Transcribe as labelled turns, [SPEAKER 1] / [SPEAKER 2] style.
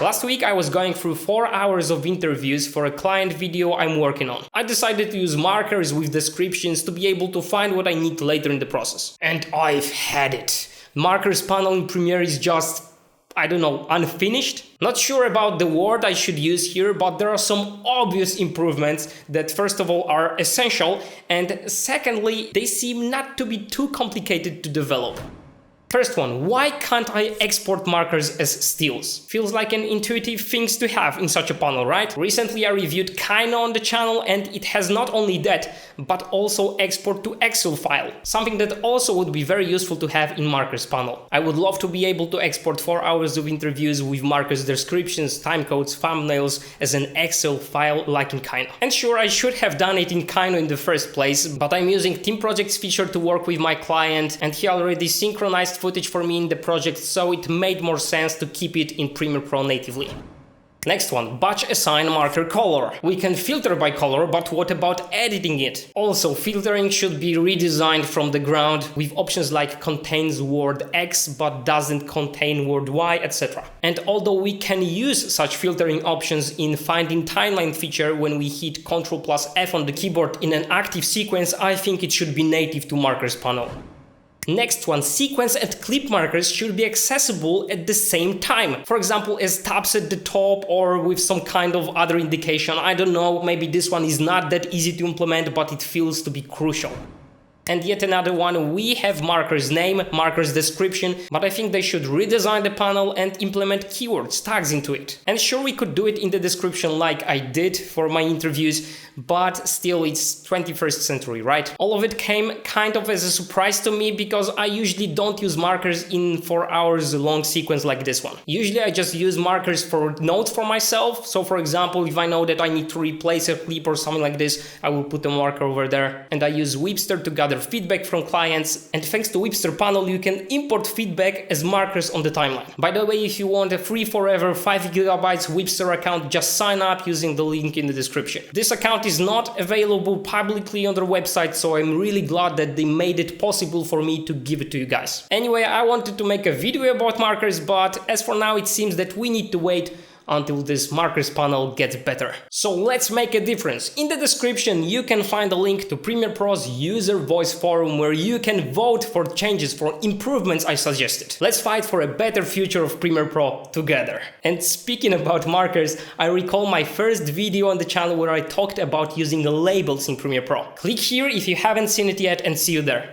[SPEAKER 1] Last week I was going through 4 hours of interviews for a client video I'm working on. I decided to use markers with descriptions to be able to find what I need later in the process. And I've had it. Markers panel in Premiere is just, I don't know, unfinished? Not sure about the word I should use here, but there are some obvious improvements that first of all are essential, and secondly, they seem not to be too complicated to develop. First one, why can't I export markers as stills? Feels like an intuitive thing to have in such a panel, right? Recently I reviewed Kino on the channel and it has not only that, but also export to Excel file, something that also would be very useful to have in markers panel. I would love to be able to export 4 hours of interviews with markers descriptions, timecodes, thumbnails as an Excel file like in Kino. And sure, I should have done it in Kino in the first place, but I'm using Team Projects feature to work with my client and he already synchronized footage for me in the project, so it made more sense to keep it in Premiere Pro natively. Next one, batch assign marker color. We can filter by color, but what about editing it? Also, filtering should be redesigned from the ground with options like contains word X but doesn't contain word Y, etc. And although we can use such filtering options in finding timeline feature when we hit Ctrl+F on the keyboard in an active sequence, I think it should be native to markers panel. Next one, sequence and clip markers should be accessible at the same time. For example, as tabs at the top or with some kind of other indication. I don't know, maybe this one is not that easy to implement, but it feels to be crucial. And yet another one, we have markers name, markers description, but I think they should redesign the panel and implement keywords, tags into it. And sure, we could do it in the description like I did for my interviews, but still it's 21st century, right? All of it came kind of as a surprise to me because I usually don't use markers in 4 hours long sequence like this one. Usually I just use markers for notes for myself. So for example, if I know that I need to replace a clip or something like this, I will put a marker over there. And I use Whipster to gather feedback from clients, and thanks to Whipster panel you can import feedback as markers on the timeline. By the way, if you want a free forever 5 GB Whipster account, just sign up using the link in the description. This account is not available publicly on their website, so I'm really glad that they made it possible for me to give it to you guys. Anyway, I wanted to make a video about markers, but as for now it seems that we need to wait until this markers panel gets better. So let's make a difference. In the description you can find a link to Premiere Pro's user voice forum where you can vote for changes, for improvements I suggested. Let's fight for a better future of Premiere Pro together. And speaking about markers, I recall my first video on the channel where I talked about using labels in Premiere Pro. Click here if you haven't seen it yet and see you there.